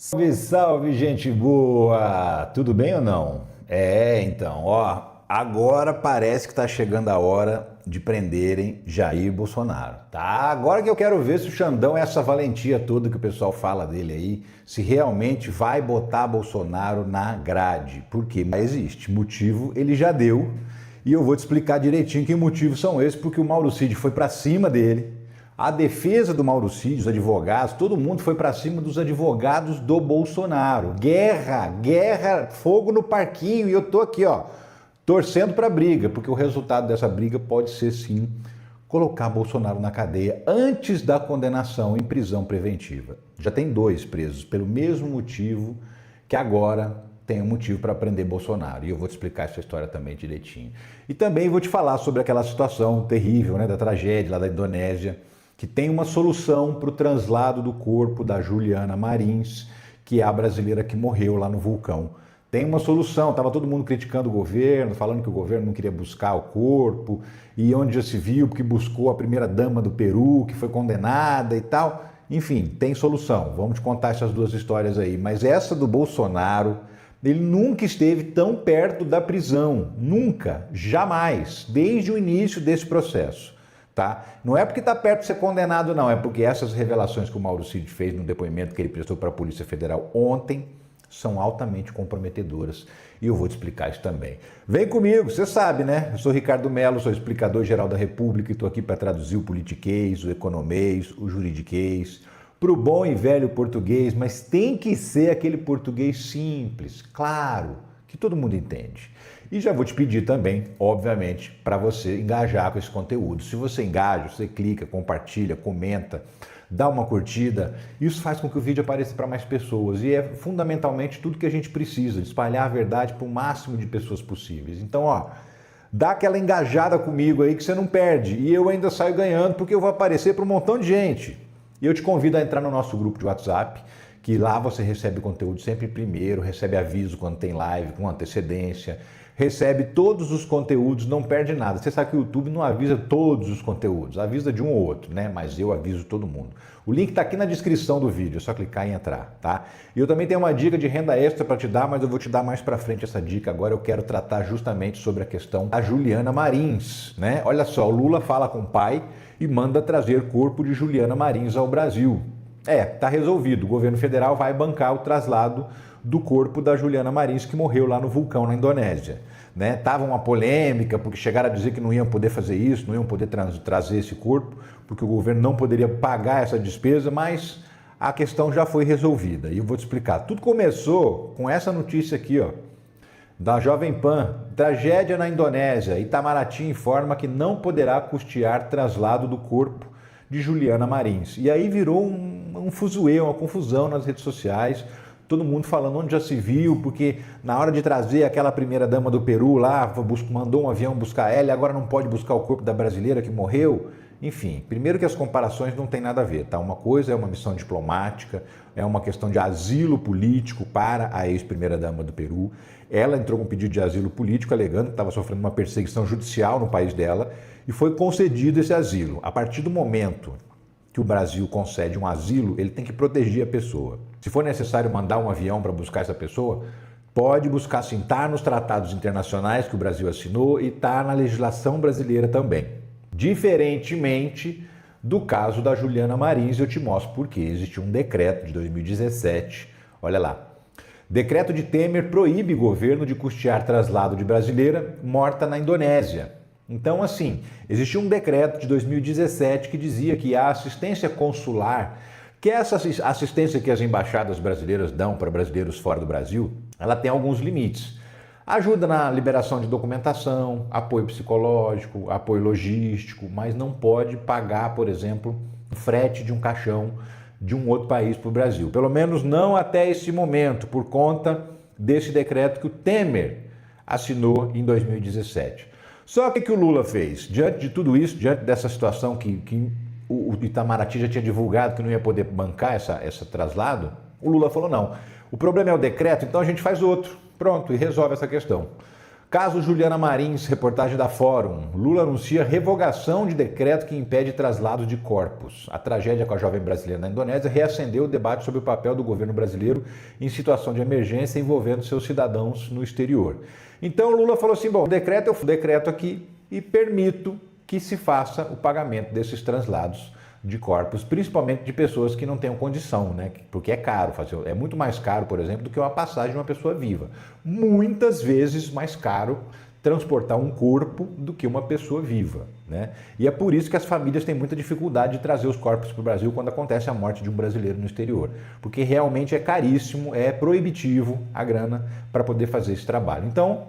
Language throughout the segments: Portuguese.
Salve, salve, gente boa! Tudo bem ou não? Então, agora parece que está chegando a hora de prenderem Jair Bolsonaro, tá? Agora que eu quero ver se o Xandão é essa valentia toda que o pessoal fala dele aí, se realmente vai botar Bolsonaro na grade. Porque existe motivo, ele já deu, e eu vou te explicar direitinho que motivos são esses, porque o Mauro Cid foi para cima dele. A defesa do Mauro Cid, os advogados, todo mundo foi para cima dos advogados do Bolsonaro. Guerra, fogo no parquinho. E eu tô aqui, torcendo para briga, porque o resultado dessa briga pode ser, sim, colocar Bolsonaro na cadeia antes da condenação em prisão preventiva. Já tem 2 presos pelo mesmo motivo que agora tem um motivo para prender Bolsonaro. E eu vou te explicar essa história também direitinho. E também vou te falar sobre aquela situação terrível, da tragédia lá da Indonésia, que tem uma solução para o translado do corpo da Juliana Marins, que é a brasileira que morreu lá no vulcão. Tem uma solução, estava todo mundo criticando o governo, falando que o governo não queria buscar o corpo, e onde já se viu que buscou a primeira-dama do Peru, que foi condenada e tal. Enfim, tem solução. Vamos te contar essas 2 histórias aí. Mas essa do Bolsonaro, ele nunca esteve tão perto da prisão. Nunca, jamais, desde o início desse processo. Tá? Não é porque está perto de ser condenado, não. É porque essas revelações que o Mauro Cid fez no depoimento que ele prestou para a Polícia Federal ontem são altamente comprometedoras. E eu vou te explicar isso também. Vem comigo, você sabe, né? Eu sou Ricardo Mello, sou explicador-geral da República e estou aqui para traduzir o politiquês, o economês, o juridiquês, para o bom e velho português, mas tem que ser aquele português simples, claro, que todo mundo entende. E já vou te pedir também, obviamente, para você engajar com esse conteúdo. Se você engaja, você clica, compartilha, comenta, dá uma curtida, isso faz com que o vídeo apareça para mais pessoas. E é fundamentalmente tudo que a gente precisa, espalhar a verdade para o máximo de pessoas possíveis. Então, dá aquela engajada comigo aí que você não perde. E eu ainda saio ganhando porque eu vou aparecer para um montão de gente. E eu te convido a entrar no nosso grupo de WhatsApp, que lá você recebe conteúdo sempre primeiro, recebe aviso quando tem live com antecedência, recebe todos os conteúdos, não perde nada. Você sabe que o YouTube não avisa todos os conteúdos, avisa de um ou outro, né? Mas eu aviso todo mundo. O link está aqui na descrição do vídeo, é só clicar e entrar, tá? E eu também tenho uma dica de renda extra para te dar, mas eu vou te dar mais para frente essa dica. Agora eu quero tratar justamente sobre a questão da Juliana Marins, né? Olha só, o Lula fala com o pai e manda trazer corpo de Juliana Marins ao Brasil. Tá resolvido. O governo federal vai bancar o traslado do corpo da Juliana Marins, que morreu lá no vulcão na Indonésia. Tava uma polêmica, porque chegaram a dizer que não iam poder fazer isso, não iam poder trazer esse corpo, porque o governo não poderia pagar essa despesa, mas a questão já foi resolvida. E eu vou te explicar. Tudo começou com essa notícia aqui, da Jovem Pan. Tragédia na Indonésia. Itamaraty informa que não poderá custear traslado do corpo de Juliana Marins. E aí virou um fuzuê, uma confusão nas redes sociais, todo mundo falando onde já se viu, porque na hora de trazer aquela primeira-dama do Peru lá, mandou um avião buscar ela e agora não pode buscar o corpo da brasileira que morreu. Enfim, primeiro que as comparações não tem nada a ver, tá? Uma coisa é uma missão diplomática, é uma questão de asilo político para a ex-primeira-dama do Peru. Ela entrou com um pedido de asilo político, alegando que estava sofrendo uma perseguição judicial no país dela, e foi concedido esse asilo. A partir do momento que o Brasil concede um asilo, ele tem que proteger a pessoa. Se for necessário mandar um avião para buscar essa pessoa, pode buscar sim, está nos tratados internacionais que o Brasil assinou e está na legislação brasileira também. Diferentemente do caso da Juliana Marins, eu te mostro por quê. Existe um decreto de 2017, olha lá. Decreto de Temer proíbe governo de custear traslado de brasileira morta na Indonésia. Então, assim, existia um decreto de 2017 que dizia que a assistência consular, que é essa assistência que as embaixadas brasileiras dão para brasileiros fora do Brasil, ela tem alguns limites. Ajuda na liberação de documentação, apoio psicológico, apoio logístico, mas não pode pagar, por exemplo, o frete de um caixão de um outro país para o Brasil. Pelo menos não até esse momento, por conta desse decreto que o Temer assinou em 2017. Só que o Lula fez? Diante de tudo isso, diante dessa situação que o Itamaraty já tinha divulgado que não ia poder bancar esse traslado, o Lula falou não. O problema é o decreto, então a gente faz outro. Pronto, e resolve essa questão. Caso Juliana Marins, reportagem da Fórum. Lula anuncia revogação de decreto que impede traslados de corpos. A tragédia com a jovem brasileira na Indonésia reacendeu o debate sobre o papel do governo brasileiro em situação de emergência envolvendo seus cidadãos no exterior. Então Lula falou assim, bom, eu decreto aqui e permito que se faça o pagamento desses translados de corpos, principalmente de pessoas que não tenham condição, né? Porque é caro, é muito mais caro, por exemplo, do que uma passagem de uma pessoa viva. Muitas vezes mais caro transportar um corpo do que uma pessoa viva, né? E é por isso que as famílias têm muita dificuldade de trazer os corpos para o Brasil quando acontece a morte de um brasileiro no exterior, porque realmente é caríssimo, é proibitivo a grana para poder fazer esse trabalho. Então,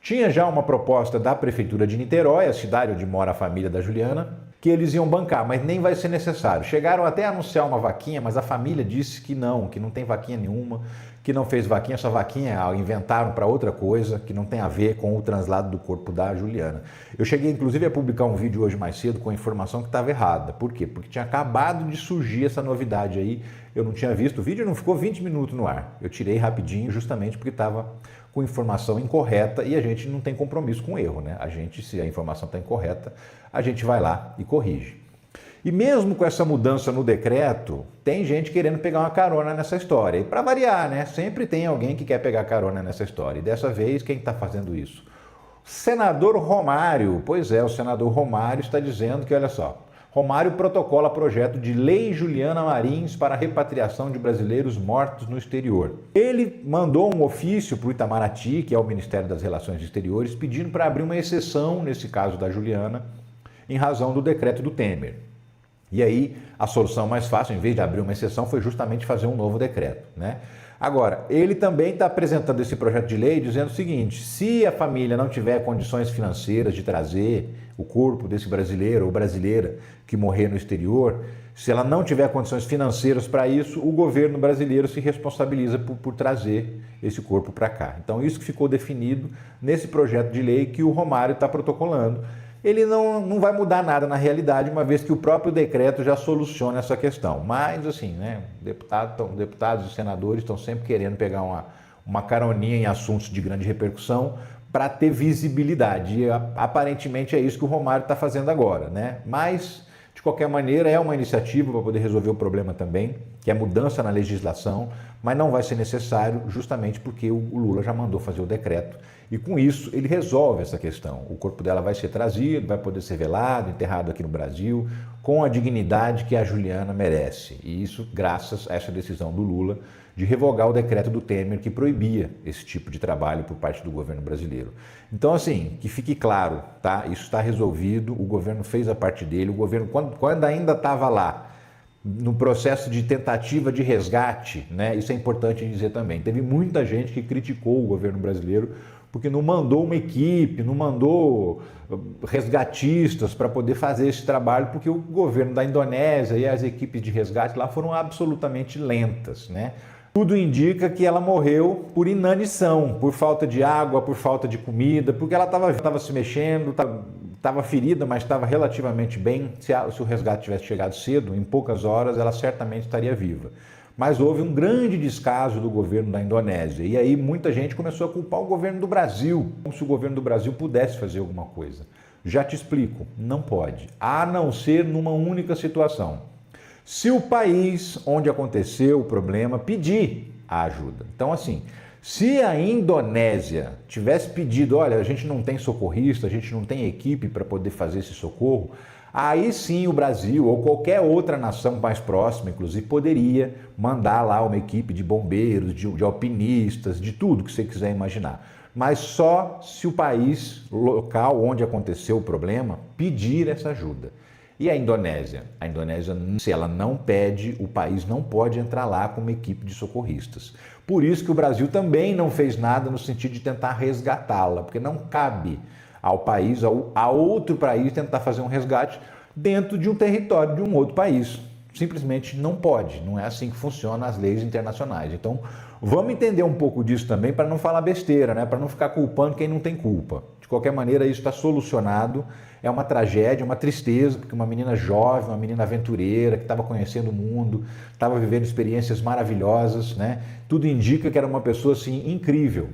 tinha já uma proposta da Prefeitura de Niterói, a cidade onde mora a família da Juliana, que eles iam bancar, mas nem vai ser necessário. Chegaram até a anunciar uma vaquinha, mas a família disse que não tem vaquinha nenhuma, que não fez vaquinha, essa vaquinha inventaram para outra coisa, que não tem a ver com o translado do corpo da Juliana. Eu cheguei inclusive a publicar um vídeo hoje mais cedo com a informação que estava errada. Por quê? Porque tinha acabado de surgir essa novidade aí, eu não tinha visto, o vídeo não ficou 20 minutos no ar. Eu tirei rapidinho justamente porque estava com informação incorreta e a gente não tem compromisso com erro, né? Se a informação está incorreta, a gente vai lá e corrige. E mesmo com essa mudança no decreto, tem gente querendo pegar uma carona nessa história. E para variar, né? Sempre tem alguém que quer pegar carona nessa história. E dessa vez, quem está fazendo isso? Senador Romário. Pois é, o senador Romário está dizendo que, olha só, Romário protocola projeto de lei Juliana Marins para repatriação de brasileiros mortos no exterior. Ele mandou um ofício para o Itamaraty, que é o Ministério das Relações Exteriores, pedindo para abrir uma exceção, nesse caso da Juliana, em razão do decreto do Temer. E aí, a solução mais fácil, em vez de abrir uma exceção, foi justamente fazer um novo decreto, né? Agora, ele também está apresentando esse projeto de lei dizendo o seguinte: se a família não tiver condições financeiras de trazer o corpo desse brasileiro ou brasileira que morrer no exterior, se ela não tiver condições financeiras para isso, o governo brasileiro se responsabiliza por trazer esse corpo para cá. Então, isso que ficou definido nesse projeto de lei que o Romário está protocolando. Ele não vai mudar nada na realidade, uma vez que o próprio decreto já soluciona essa questão. Mas, assim, né, deputados e senadores estão sempre querendo pegar uma caroninha em assuntos de grande repercussão para ter visibilidade. E aparentemente é isso que o Romário está fazendo agora, né? Mas, de qualquer maneira, é uma iniciativa para poder resolver o problema também, que é mudança na legislação, mas não vai ser necessário justamente porque o Lula já mandou fazer o decreto. E com isso ele resolve essa questão. O corpo dela vai ser trazido, vai poder ser velado, enterrado aqui no Brasil, com a dignidade que a Juliana merece. E isso graças a essa decisão do Lula de revogar o decreto do Temer que proibia esse tipo de trabalho por parte do governo brasileiro. Então, assim, que fique claro, tá? Isso está resolvido, o governo fez a parte dele, o governo, quando ainda estava lá, no processo de tentativa de resgate, né? Isso é importante dizer também. Teve muita gente que criticou o governo brasileiro porque não mandou uma equipe, não mandou resgatistas para poder fazer esse trabalho, porque o governo da Indonésia e as equipes de resgate lá foram absolutamente lentas, né? Tudo indica que ela morreu por inanição, por falta de água, por falta de comida, porque ela estava se mexendo, estava ferida, mas estava relativamente bem. Se o resgate tivesse chegado cedo, em poucas horas, ela certamente estaria viva. Mas houve um grande descaso do governo da Indonésia. E aí muita gente começou a culpar o governo do Brasil, como se o governo do Brasil pudesse fazer alguma coisa. Já te explico, não pode, a não ser numa única situação. Se o país onde aconteceu o problema pedir a ajuda. Então, assim, se a Indonésia tivesse pedido, olha, a gente não tem socorrista, a gente não tem equipe para poder fazer esse socorro, aí sim o Brasil ou qualquer outra nação mais próxima, inclusive, poderia mandar lá uma equipe de bombeiros, de alpinistas, de tudo que você quiser imaginar. Mas só se o país local onde aconteceu o problema pedir essa ajuda. E a Indonésia? A Indonésia, se ela não pede, o país não pode entrar lá com uma equipe de socorristas. Por isso que o Brasil também não fez nada no sentido de tentar resgatá-la, porque não cabe ao país, a outro país tentar fazer um resgate dentro de um território de um outro país. Simplesmente não pode, não é assim que funcionam as leis internacionais. Então, vamos entender um pouco disso também para não falar besteira, né? Para não ficar culpando quem não tem culpa. De qualquer maneira, isso está solucionado. É uma tragédia, uma tristeza, porque uma menina jovem, uma menina aventureira, que estava conhecendo o mundo, estava vivendo experiências maravilhosas, né? Tudo indica que era uma pessoa assim, incrível.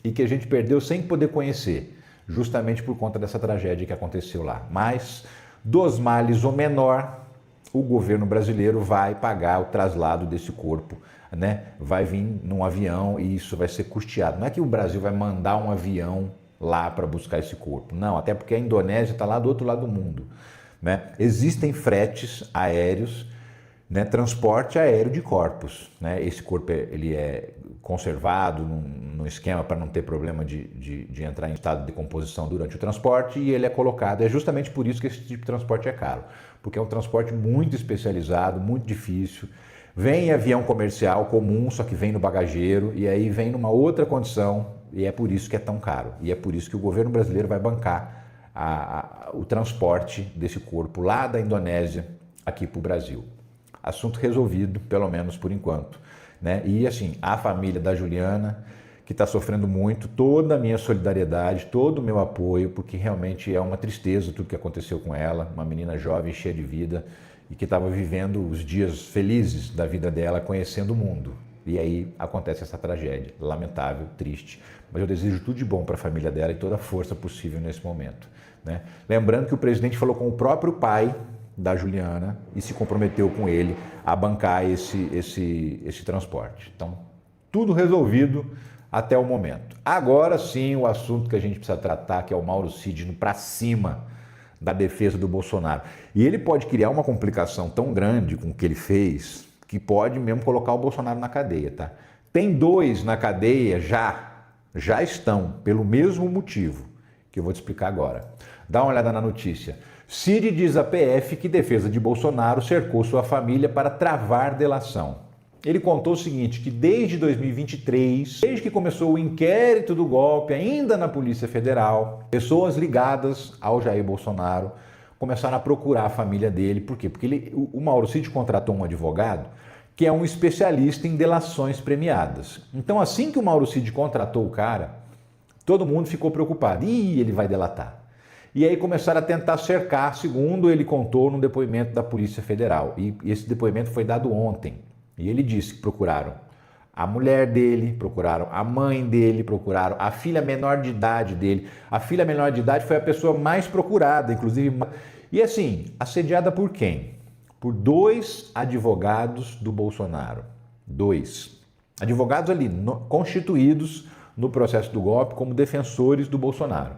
e que a gente perdeu sem poder conhecer, justamente por conta dessa tragédia que aconteceu lá. Mas, dos males o menor, o governo brasileiro vai pagar o traslado desse corpo, né? Vai vir num avião e isso vai ser custeado. Não é que o Brasil vai mandar um avião lá para buscar esse corpo, não, até porque a Indonésia está lá do outro lado do mundo, né? Existem fretes aéreos, né? Transporte aéreo de corpos, né? Esse corpo ele é conservado num esquema para não ter problema de entrar em estado de decomposição durante o transporte e ele é colocado. É justamente por isso que esse tipo de transporte é caro, porque é um transporte muito especializado, muito difícil. Vem em avião comercial comum, só que vem no bagageiro e aí vem numa outra condição e é por isso que é tão caro. E é por isso que o governo brasileiro vai bancar o transporte desse corpo lá da Indonésia aqui para o Brasil. Assunto resolvido, pelo menos por enquanto, né? E assim, a família da Juliana, que está sofrendo muito, toda a minha solidariedade, todo o meu apoio, porque realmente é uma tristeza tudo que aconteceu com ela, uma menina jovem, cheia de vida, e que estava vivendo os dias felizes da vida dela, conhecendo o mundo. E aí acontece essa tragédia, lamentável, triste, mas eu desejo tudo de bom para a família dela e toda a força possível nesse momento, né? Lembrando que o presidente falou com o próprio pai da Juliana e se comprometeu com ele a bancar esse transporte. Então, tudo resolvido até o momento. Agora sim, o assunto que a gente precisa tratar, que é o Mauro Cid indo para cima da defesa do Bolsonaro. E ele pode criar uma complicação tão grande com o que ele fez, que pode mesmo colocar o Bolsonaro na cadeia, tá? Tem 2 na cadeia já estão, pelo mesmo motivo, que eu vou te explicar agora. Dá uma olhada na notícia. Cid diz à PF que defesa de Bolsonaro cercou sua família para travar delação. Ele contou o seguinte, que desde 2023, desde que começou o inquérito do golpe, ainda na Polícia Federal, pessoas ligadas ao Jair Bolsonaro começaram a procurar a família dele. Por quê? Porque o Mauro Cid contratou um advogado que é um especialista em delações premiadas. Então, assim que o Mauro Cid contratou o cara, todo mundo ficou preocupado. Ih, ele vai delatar. E aí começaram a tentar cercar, segundo ele contou no depoimento da Polícia Federal. E esse depoimento foi dado ontem. E ele disse que procuraram a mulher dele, procuraram a mãe dele, procuraram a filha menor de idade dele. A filha menor de idade foi a pessoa mais procurada, inclusive. E assim, assediada por quem? Por 2 advogados do Bolsonaro. 2 advogados ali, constituídos no processo do golpe como defensores do Bolsonaro.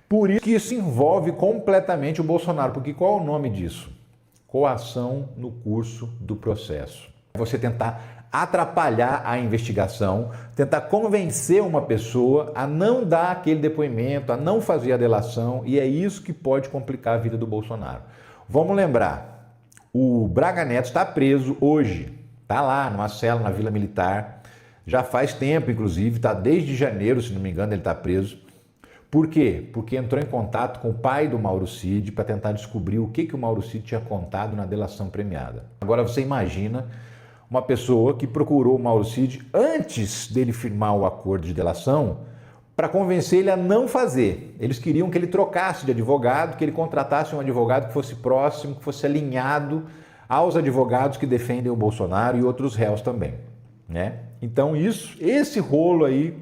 Por isso que isso envolve completamente o Bolsonaro, porque qual é o nome disso? Coação no curso do processo. Você tentar atrapalhar a investigação, tentar convencer uma pessoa a não dar aquele depoimento, a não fazer a delação, e é isso que pode complicar a vida do Bolsonaro. Vamos lembrar, o Braga Neto está preso hoje, está lá numa cela na Vila Militar, já faz tempo, inclusive, está desde janeiro, se não me engano, ele está preso. Por quê? Porque entrou em contato com o pai do Mauro Cid para tentar descobrir o que o Mauro Cid tinha contado na delação premiada. Agora você imagina uma pessoa que procurou o Mauro Cid antes dele firmar o acordo de delação para convencer ele a não fazer. Eles queriam que ele trocasse de advogado, que ele contratasse um advogado que fosse próximo, que fosse alinhado aos advogados que defendem o Bolsonaro e outros réus também, né? Então esse rolo aí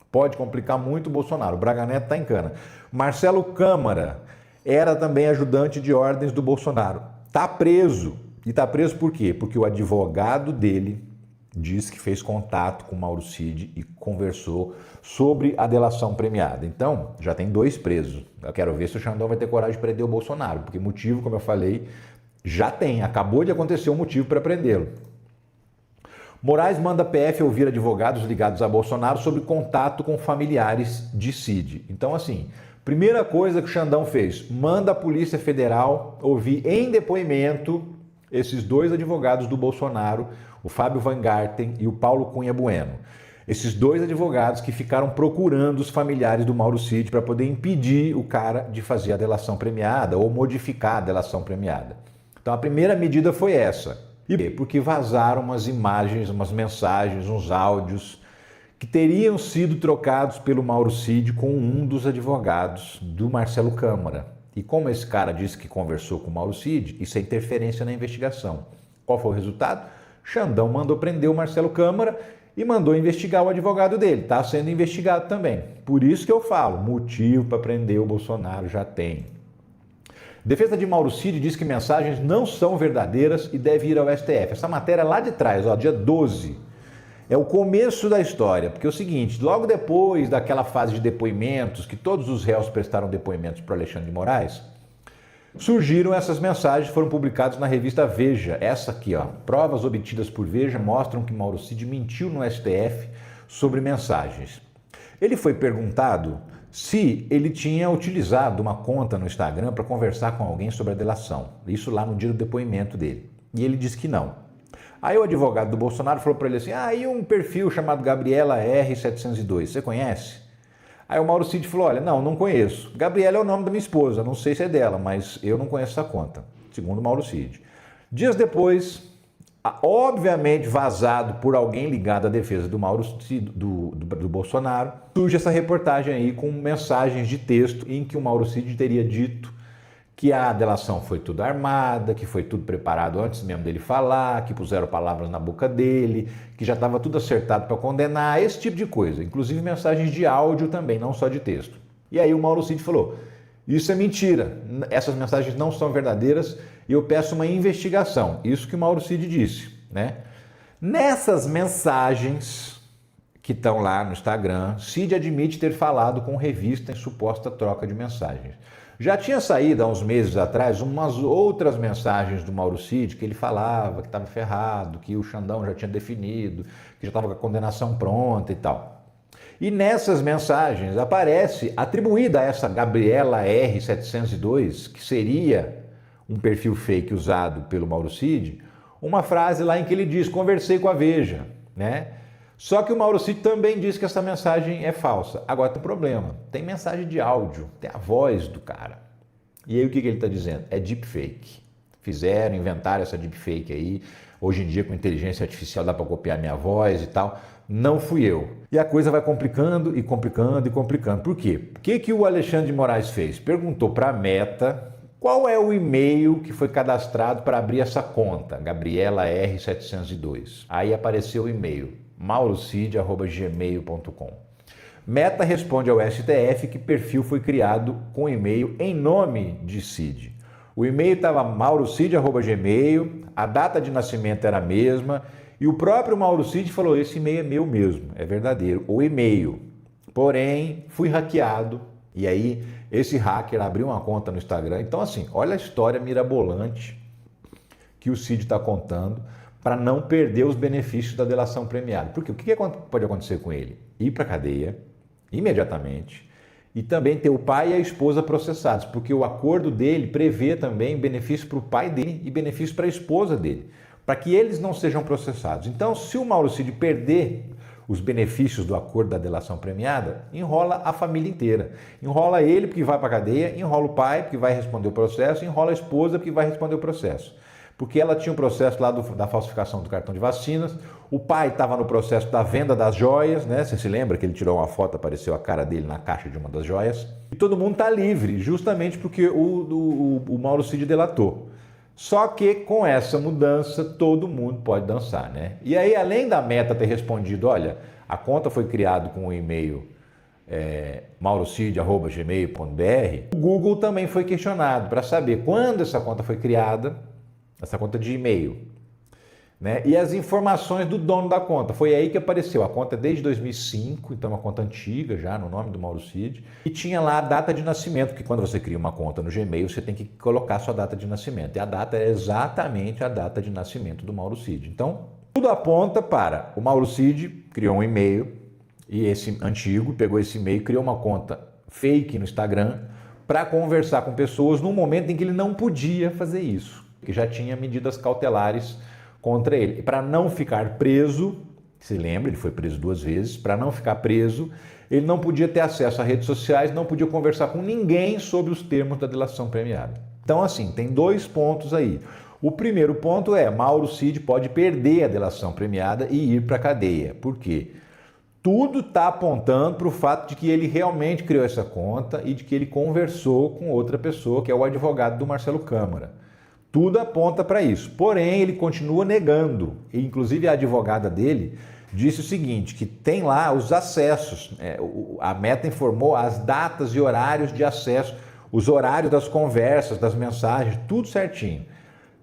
pode complicar muito o Bolsonaro. O Braga Neto está em cana. Marcelo Câmara era também ajudante de ordens do Bolsonaro. Está preso. E está preso por quê? Porque o advogado dele disse que fez contato com o Mauro Cid e conversou sobre a delação premiada. Então, já tem 2 presos. Eu quero ver se o Xandão vai ter coragem de prender o Bolsonaro, porque motivo, como eu falei, já tem. Acabou de acontecer um motivo para prendê-lo. Moraes manda a PF ouvir advogados ligados a Bolsonaro sobre contato com familiares de Cid. Então, assim, primeira coisa que o Xandão fez, manda a Polícia Federal ouvir em depoimento esses 2 advogados do Bolsonaro, o Fábio Van Garten e o Paulo Cunha Bueno. Esses 2 advogados que ficaram procurando os familiares do Mauro Cid para poder impedir o cara de fazer a delação premiada ou modificar a delação premiada. Então, a primeira medida foi essa. E porque vazaram umas imagens, umas mensagens, uns áudios que teriam sido trocados pelo Mauro Cid com um dos advogados do Marcelo Câmara. E como esse cara disse que conversou com o Mauro Cid, isso é interferência na investigação. Qual foi o resultado? Xandão mandou prender o Marcelo Câmara e mandou investigar o advogado dele. Está sendo investigado também. Por isso que eu falo, motivo para prender o Bolsonaro já tem. Defesa de Mauro Cid diz que mensagens não são verdadeiras e deve ir ao STF. Essa matéria é lá de trás, ó, dia 12. É o começo da história, porque é o seguinte, logo depois daquela fase de depoimentos, que todos os réus prestaram depoimentos para Alexandre de Moraes, surgiram essas mensagens, foram publicadas na revista Veja. Essa aqui, ó, provas obtidas por Veja mostram que Mauro Cid mentiu no STF sobre mensagens. Ele foi perguntado se ele tinha utilizado uma conta no Instagram para conversar com alguém sobre a delação. Isso lá no dia do depoimento dele. E ele disse que não. Aí o advogado do Bolsonaro falou para ele assim, e um perfil chamado Gabriela R702, você conhece? Aí o Mauro Cid falou, olha, não conheço. Gabriela é o nome da minha esposa, não sei se é dela, mas eu não conheço essa conta, segundo o Mauro Cid. Dias depois, obviamente vazado por alguém ligado à defesa do Mauro Cid, do Bolsonaro, surge essa reportagem aí com mensagens de texto em que o Mauro Cid teria dito que a delação foi tudo armada, que foi tudo preparado antes mesmo dele falar, que puseram palavras na boca dele, que já estava tudo acertado para condenar, esse tipo de coisa. Inclusive mensagens de áudio também, não só de texto. E aí o Mauro Cid falou, isso é mentira, essas mensagens não são verdadeiras e eu peço uma investigação. Isso que o Mauro Cid disse, né? Nessas mensagens que estão lá no Instagram, Cid admite ter falado com revista em suposta troca de mensagens. Já tinha saído há uns meses atrás umas outras mensagens do Mauro Cid que ele falava que estava ferrado, que o Xandão já tinha definido, que já estava com a condenação pronta e tal. E nessas mensagens aparece, atribuída a essa Gabriela R702, que seria um perfil fake usado pelo Mauro Cid, uma frase lá em que ele diz, conversei com a Veja, né? Só que o Mauro Cid também diz que essa mensagem é falsa. Agora tem um problema, tem mensagem de áudio, tem a voz do cara. E aí o que ele está dizendo? É deepfake. Inventaram essa deepfake aí. Hoje em dia com inteligência artificial dá para copiar minha voz e tal. Não fui eu. E a coisa vai complicando e complicando e complicando. Por quê? O que o Alexandre de Moraes fez? Perguntou para a Meta qual é o e-mail que foi cadastrado para abrir essa conta, Gabriela R702. Aí apareceu o e-mail, maurocid@gmail.com. Meta responde ao STF que perfil foi criado com e-mail em nome de Cid. O e-mail estava maurocid@gmail, a data de nascimento era a mesma e o próprio Mauro Cid falou, esse e-mail é meu mesmo, é verdadeiro, o e-mail. Porém, fui hackeado e aí esse hacker abriu uma conta no Instagram. Então assim, olha a história mirabolante que o Cid está contando para não perder os benefícios da delação premiada. Porque o que pode acontecer com ele? Ir para a cadeia imediatamente e também ter o pai e a esposa processados, porque o acordo dele prevê também benefício para o pai dele e benefício para a esposa dele, para que eles não sejam processados. Então, se o Mauro Cid perder os benefícios do acordo da delação premiada, enrola a família inteira. Enrola ele porque vai para a cadeia, enrola o pai porque vai responder o processo, enrola a esposa porque vai responder o processo. Porque ela tinha um processo lá da falsificação do cartão de vacinas, o pai estava no processo da venda das joias, né? Você se lembra que ele tirou uma foto, apareceu a cara dele na caixa de uma das joias? E todo mundo está livre, justamente porque o Mauro Cid delatou. Só que com essa mudança, todo mundo pode dançar, né? E aí, além da Meta ter respondido, olha, a conta foi criada com o e-mail maurocid@gmail.br, o Google também foi questionado para saber quando essa conta foi criada, essa conta de e-mail, né? E as informações do dono da conta. Foi aí que apareceu. A conta é desde 2005, então é uma conta antiga já, no nome do Mauro Cid. E tinha lá a data de nascimento, porque quando você cria uma conta no Gmail, você tem que colocar a sua data de nascimento. E a data é exatamente a data de nascimento do Mauro Cid. Então, tudo aponta para o Mauro Cid criou um e-mail, e esse antigo pegou esse e-mail e criou uma conta fake no Instagram para conversar com pessoas num momento em que ele não podia fazer isso, que já tinha medidas cautelares contra ele. Para não ficar preso, se lembra, ele foi preso 2 vezes, para não ficar preso, ele não podia ter acesso a redes sociais, não podia conversar com ninguém sobre os termos da delação premiada. Então assim, tem 2 pontos aí. O primeiro ponto é, Mauro Cid pode perder a delação premiada e ir para a cadeia. Por quê? Tudo está apontando para o fato de que ele realmente criou essa conta e de que ele conversou com outra pessoa, que é o advogado do Marcelo Câmara. Tudo aponta para isso. Porém, ele continua negando. E, inclusive, a advogada dele disse o seguinte, que tem lá os acessos, a Meta informou as datas e horários de acesso, os horários das conversas, das mensagens, tudo certinho.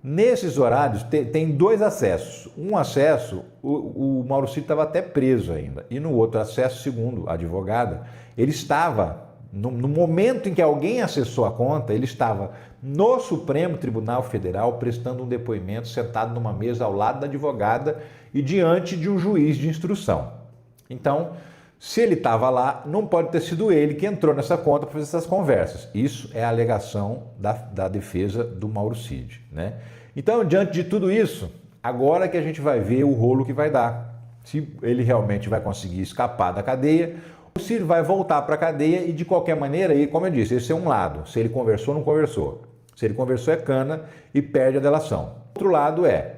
Nesses horários tem dois acessos. Um acesso, o Mauro Cid estava até preso ainda. E no outro acesso, segundo a advogada, ele estava, no momento em que alguém acessou a conta, ele estava no Supremo Tribunal Federal prestando um depoimento, sentado numa mesa ao lado da advogada e diante de um juiz de instrução. Então, se ele estava lá, não pode ter sido ele que entrou nessa conta para fazer essas conversas. Isso é a alegação da defesa do Mauro Cid, né? Então, diante de tudo isso, agora que a gente vai ver o rolo que vai dar. Se ele realmente vai conseguir escapar da cadeia, ou se ele vai voltar para a cadeia e, de qualquer maneira, aí, como eu disse, esse é um lado. Se ele conversou, não conversou. Se ele conversou, é cana e perde a delação. Outro lado é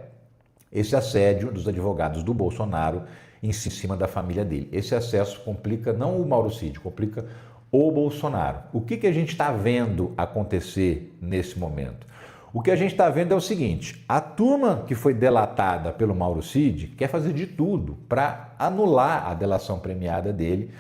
esse assédio dos advogados do Bolsonaro em cima da família dele. Esse acesso complica não o Mauro Cid, complica o Bolsonaro. O que a gente está vendo acontecer nesse momento? O que a gente está vendo é o seguinte, a turma que foi delatada pelo Mauro Cid quer fazer de tudo para anular a delação premiada dele,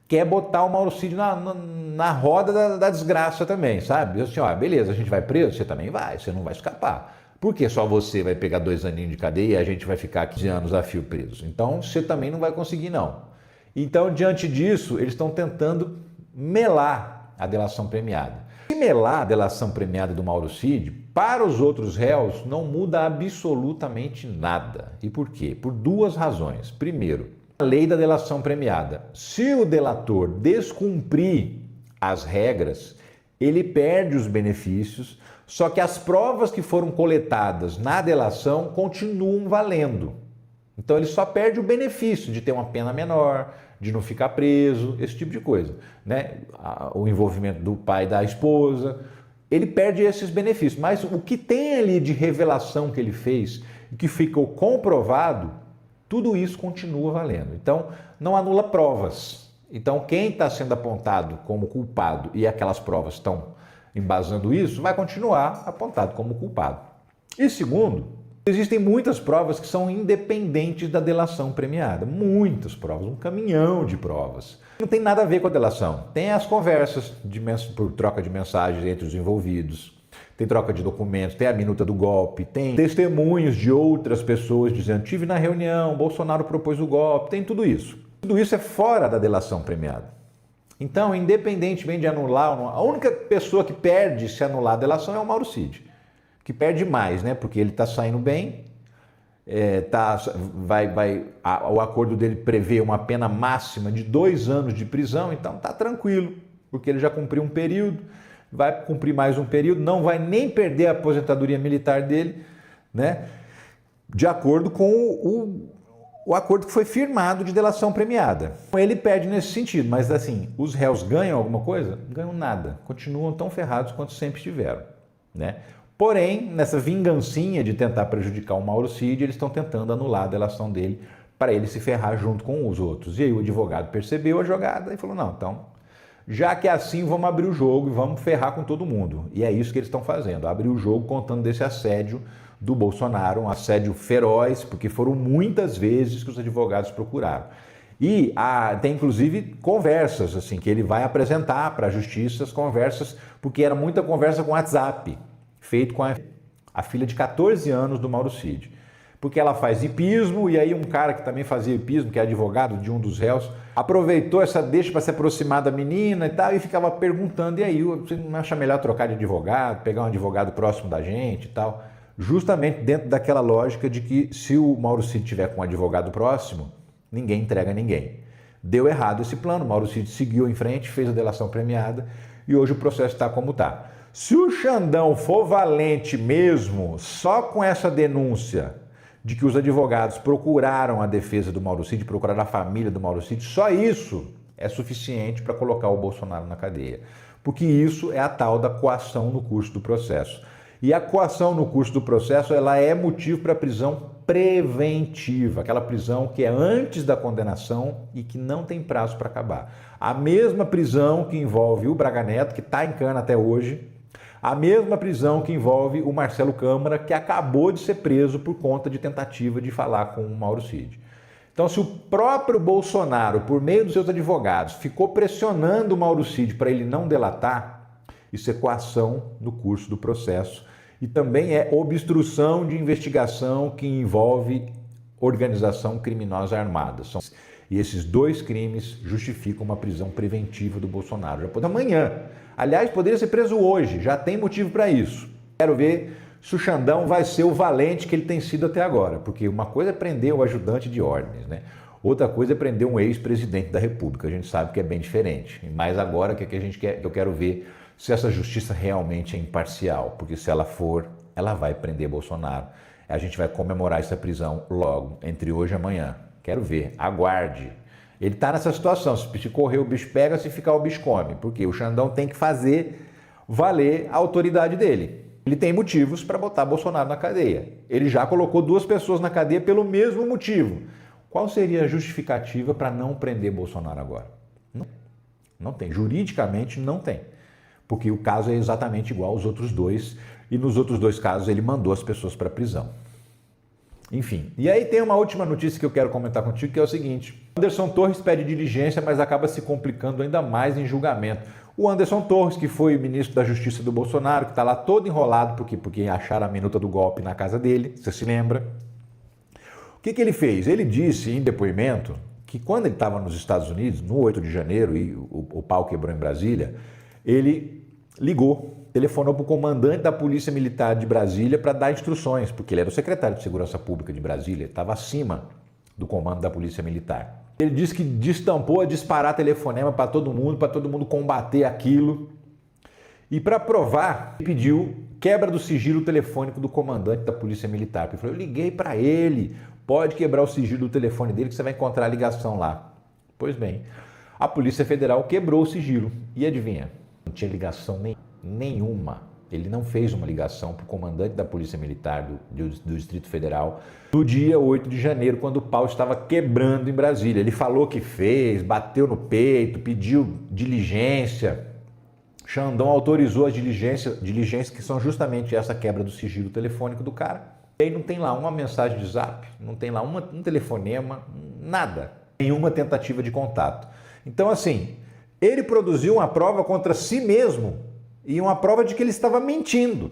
quer botar o Mauro Cid na roda da desgraça também, sabe? Assim, ó, beleza, a gente vai preso, você também vai, você não vai escapar. Por que só você vai pegar 2 aninhos de cadeia e a gente vai ficar 15 anos a fio preso? Então, você também não vai conseguir, não. Então, diante disso, eles estão tentando melar a delação premiada. Se melar a delação premiada do Mauro Cid, para os outros réus, não muda absolutamente nada. E por quê? Por 2 razões. Primeiro, a lei da delação premiada. Se o delator descumprir as regras, ele perde os benefícios, só que as provas que foram coletadas na delação continuam valendo. Então ele só perde o benefício de ter uma pena menor, de não ficar preso, esse tipo de coisa, né? O envolvimento do pai e da esposa, ele perde esses benefícios. Mas o que tem ali de revelação que ele fez e que ficou comprovado, tudo isso continua valendo. Então não anula provas. Então quem está sendo apontado como culpado e aquelas provas estão embasando isso, vai continuar apontado como culpado. E segundo, existem muitas provas que são independentes da delação premiada. Muitas provas, um caminhão de provas. Não tem nada a ver com a delação. Tem as conversas por troca de mensagens entre os envolvidos, tem troca de documentos, tem a minuta do golpe, tem testemunhos de outras pessoas dizendo tive na reunião, Bolsonaro propôs o golpe, tem tudo isso. Tudo isso é fora da delação premiada. Então, independentemente de anular ou não, a única pessoa que perde se anular a delação é o Mauro Cid, que perde mais, né? Porque ele está saindo bem, o acordo dele prevê uma pena máxima de 2 anos de prisão, então está tranquilo, porque ele já cumpriu um período, vai cumprir mais um período, não vai nem perder a aposentadoria militar dele, né? De acordo com o acordo que foi firmado de delação premiada. Ele perde nesse sentido, mas assim, os réus ganham alguma coisa? Ganham nada, continuam tão ferrados quanto sempre estiveram, né? Porém, nessa vingancinha de tentar prejudicar o Mauro Cid, eles estão tentando anular a delação dele para ele se ferrar junto com os outros. E aí o advogado percebeu a jogada e falou, não, então, já que é assim, vamos abrir o jogo e vamos ferrar com todo mundo. E é isso que eles estão fazendo, abrir o jogo contando desse assédio do Bolsonaro, um assédio feroz, porque foram muitas vezes que os advogados procuraram. E tem inclusive conversas assim que ele vai apresentar para a justiça, as conversas, porque era muita conversa com WhatsApp, feito com a filha de 14 anos do Mauro Cid. Porque ela faz hipismo e aí um cara que também fazia hipismo, que é advogado de um dos réus, aproveitou essa deixa para se aproximar da menina e tal, e ficava perguntando, e aí, você não acha melhor trocar de advogado, pegar um advogado próximo da gente e tal? Justamente dentro daquela lógica de que se o Mauro Cid tiver com um advogado próximo, ninguém entrega ninguém. Deu errado esse plano, o Mauro Cid seguiu em frente, fez a delação premiada e hoje o processo está como está. Se o Xandão for valente mesmo, só com essa denúncia de que os advogados procuraram a defesa do Mauro Cid, procuraram a família do Mauro Cid, só isso é suficiente para colocar o Bolsonaro na cadeia. Porque isso é a tal da coação no curso do processo. E a coação no curso do processo, ela é motivo para prisão preventiva, aquela prisão que é antes da condenação e que não tem prazo para acabar. A mesma prisão que envolve o Braga Neto, que está em cana até hoje, a mesma prisão que envolve o Marcelo Câmara, que acabou de ser preso por conta de tentativa de falar com o Mauro Cid. Então, se o próprio Bolsonaro, por meio dos seus advogados, ficou pressionando o Mauro Cid para ele não delatar, isso é coação no curso do processo e também é obstrução de investigação que envolve organização criminosa armada. E esses dois crimes justificam uma prisão preventiva do Bolsonaro. Já pode amanhã. Aliás, poderia ser preso hoje, já tem motivo para isso. Quero ver se o Xandão vai ser o valente que ele tem sido até agora, porque uma coisa é prender o ajudante de ordens, né? Outra coisa é prender um ex-presidente da República. A gente sabe que é bem diferente. Mas agora que a gente quer, eu quero ver se essa justiça realmente é imparcial, porque se ela for, ela vai prender Bolsonaro. A gente vai comemorar essa prisão logo, entre hoje e amanhã. Quero ver, aguarde. Ele está nessa situação, se correr o bicho pega, se ficar o bicho come, porque o Xandão tem que fazer valer a autoridade dele. Ele tem motivos para botar Bolsonaro na cadeia. Ele já colocou 2 pessoas na cadeia pelo mesmo motivo. Qual seria a justificativa para não prender Bolsonaro agora? Não tem. Juridicamente não tem. Porque o caso é exatamente igual aos outros 2. E nos outros 2 casos ele mandou as pessoas para a prisão. Enfim. E aí tem uma última notícia que eu quero comentar contigo, que é o seguinte. Anderson Torres pede diligência, mas acaba se complicando ainda mais em julgamento. O Anderson Torres, que foi ministro da Justiça do Bolsonaro, que está lá todo enrolado porque acharam a minuta do golpe na casa dele, você se lembra? O que ele fez? Ele disse em depoimento que quando ele estava nos Estados Unidos, no 8 de janeiro, e o pau quebrou em Brasília, ele telefonou para o comandante da Polícia Militar de Brasília para dar instruções, porque ele era o secretário de Segurança Pública de Brasília, estava acima do comando da Polícia Militar. Ele disse que destampou a disparar telefonema para todo mundo combater aquilo. E para provar, ele pediu quebra do sigilo telefônico do comandante da Polícia Militar. Ele falou, eu liguei para ele, pode quebrar o sigilo do telefone dele que você vai encontrar a ligação lá. Pois bem, a Polícia Federal quebrou o sigilo. E adivinha? Não tinha ligação nenhuma. Ele não fez uma ligação para o comandante da Polícia Militar do Distrito Federal no dia 8 de janeiro, quando o pau estava quebrando em Brasília. Ele falou que fez, bateu no peito, pediu diligência. Xandão autorizou as diligências que são justamente essa quebra do sigilo telefônico do cara. E aí não tem lá uma mensagem de zap, não tem lá um telefonema, nada. Nenhuma tentativa de contato. Então, assim, ele produziu uma prova contra si mesmo e uma prova de que ele estava mentindo.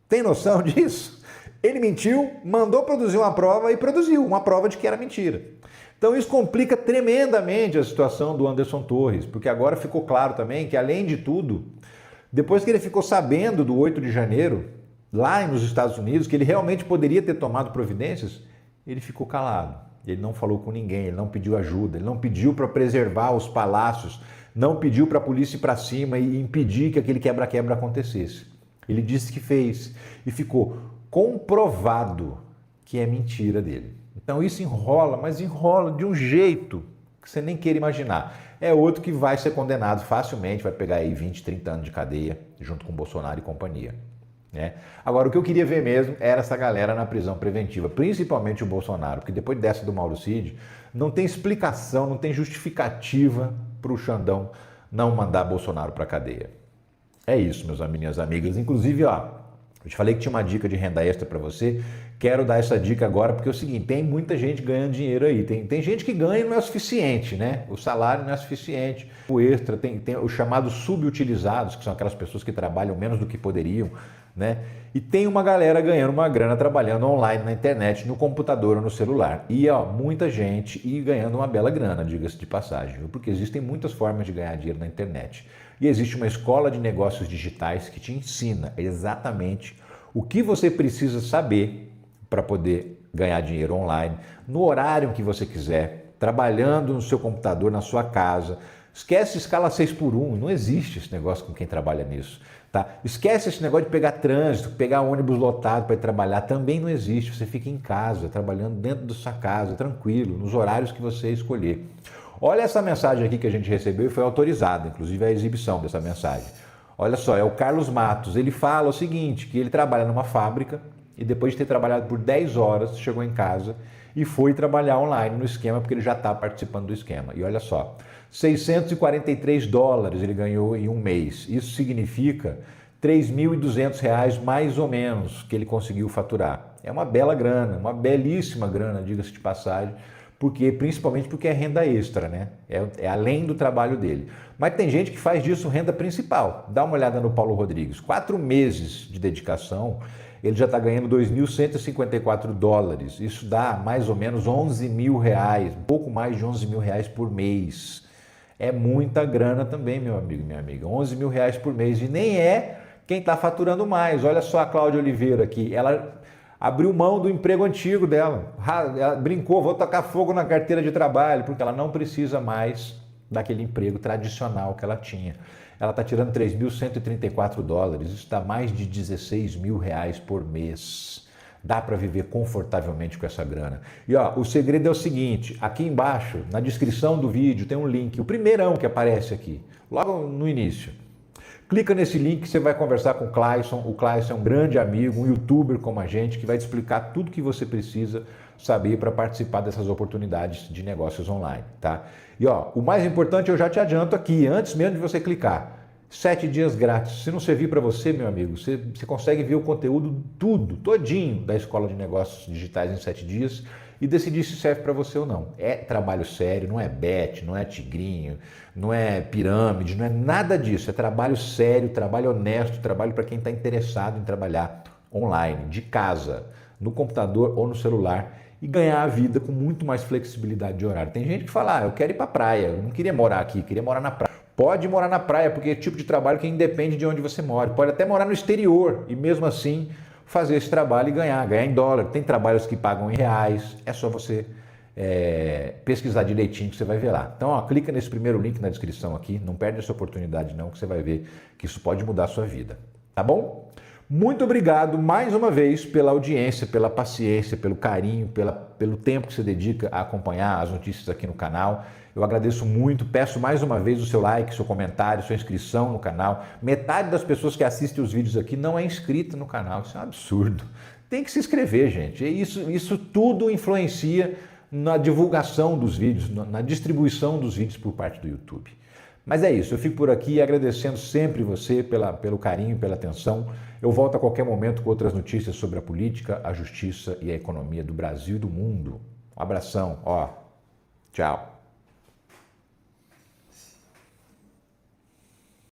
Tem noção disso? Ele mentiu, mandou produzir uma prova e produziu uma prova de que era mentira. Então isso complica tremendamente a situação do Anderson Torres, porque agora ficou claro também que, além de tudo, depois que ele ficou sabendo do 8 de janeiro, lá nos Estados Unidos, que ele realmente poderia ter tomado providências, ele ficou calado. Ele não falou com ninguém, ele não pediu ajuda, ele não pediu para preservar os palácios, não pediu para a polícia ir para cima e impedir que aquele quebra-quebra acontecesse. Ele disse que fez e ficou comprovado que é mentira dele. Então isso enrola, mas enrola de um jeito que você nem queira imaginar. É outro que vai ser condenado facilmente, vai pegar aí 20, 30 anos de cadeia, junto com Bolsonaro e companhia. Né? Agora, o que eu queria ver mesmo era essa galera na prisão preventiva, principalmente o Bolsonaro, porque depois dessa do Mauro Cid, não tem explicação, não tem justificativa para o Xandão não mandar Bolsonaro para a cadeia. É isso, minhas amigas. Inclusive, ó, eu te falei que tinha uma dica de renda extra para você. Quero dar essa dica agora, porque é o seguinte, tem muita gente ganhando dinheiro aí. Tem gente que ganha e não é suficiente, né? O salário não é suficiente. O extra, tem os chamados subutilizados, que são aquelas pessoas que trabalham menos do que poderiam, né? E tem uma galera ganhando uma grana trabalhando online na internet, no computador ou no celular. E ó, muita gente e ganhando uma bela grana, diga-se de passagem, viu? Porque existem muitas formas de ganhar dinheiro na internet. E existe uma escola de negócios digitais que te ensina exatamente o que você precisa saber para poder ganhar dinheiro online, no horário que você quiser, trabalhando no seu computador, na sua casa. Esquece escala 6x1, não existe esse negócio com quem trabalha nisso. Tá? Esquece esse negócio de pegar trânsito, pegar ônibus lotado para ir trabalhar, também não existe. Você fica em casa, trabalhando dentro da sua casa, tranquilo, nos horários que você escolher. Olha essa mensagem aqui que a gente recebeu e foi autorizada, inclusive a exibição dessa mensagem. Olha só, é o Carlos Matos, ele fala o seguinte, que ele trabalha numa fábrica e depois de ter trabalhado por 10 horas, chegou em casa e foi trabalhar online no esquema, porque ele já está participando do esquema. E olha só, $643 ele ganhou em um mês. Isso significa R$3.200 mais ou menos que ele conseguiu faturar. É uma bela grana, uma belíssima grana, diga-se de passagem, Principalmente porque é renda extra, né? É além do trabalho dele. Mas tem gente que faz disso renda principal. Dá uma olhada no Paulo Rodrigues. 4 meses de dedicação, ele já está ganhando 2.154 dólares. Isso dá mais ou menos 11 mil reais, um pouco mais de 11 mil reais por mês. É muita grana também, meu amigo e minha amiga. 11 mil reais por mês. E nem é quem está faturando mais. Olha só a Cláudia Oliveira aqui. Ela abriu mão do emprego antigo dela. Ela brincou, vou tacar fogo na carteira de trabalho, porque ela não precisa mais daquele emprego tradicional que ela tinha. Ela está tirando 3.134 dólares. Isso dá mais de 16 mil reais por mês. Dá para viver confortavelmente com essa grana. E ó, o segredo é o seguinte, aqui embaixo, na descrição do vídeo, tem um link, o primeirão que aparece aqui, logo no início. Clica nesse link que você vai conversar com o Clayson. O Clayson é um grande amigo, um youtuber como a gente, que vai te explicar tudo que você precisa saber para participar dessas oportunidades de negócios online, tá? E ó, o mais importante eu já te adianto aqui, antes mesmo de você clicar. 7 dias grátis. Se não servir para você, meu amigo, você consegue ver o conteúdo tudo, todinho da Escola de Negócios Digitais em 7 dias e decidir se serve para você ou não. É trabalho sério, não é bet, não é tigrinho, não é pirâmide, não é nada disso. É trabalho sério, trabalho honesto, trabalho para quem está interessado em trabalhar online, de casa, no computador ou no celular e ganhar a vida com muito mais flexibilidade de horário. Tem gente que fala, eu quero ir para a praia, eu não queria morar aqui, queria morar na praia. Pode morar na praia, porque é tipo de trabalho que independe de onde você mora. Pode até morar no exterior e mesmo assim fazer esse trabalho e ganhar em dólar. Tem trabalhos que pagam em reais, é só você pesquisar direitinho que você vai ver lá. Então, ó, clica nesse primeiro link na descrição aqui, não perde essa oportunidade não, que você vai ver que isso pode mudar a sua vida, tá bom? Muito obrigado mais uma vez pela audiência, pela paciência, pelo carinho, pelo tempo que você dedica a acompanhar as notícias aqui no canal. Eu agradeço muito, peço mais uma vez o seu like, seu comentário, sua inscrição no canal. Metade das pessoas que assistem os vídeos aqui não é inscrita no canal, isso é um absurdo. Tem que se inscrever, gente. Isso tudo influencia na divulgação dos vídeos, na distribuição dos vídeos por parte do YouTube. Mas é isso, eu fico por aqui agradecendo sempre você pelo carinho, pela atenção. Eu volto a qualquer momento com outras notícias sobre a política, a justiça e a economia do Brasil e do mundo. Um abração, ó, tchau.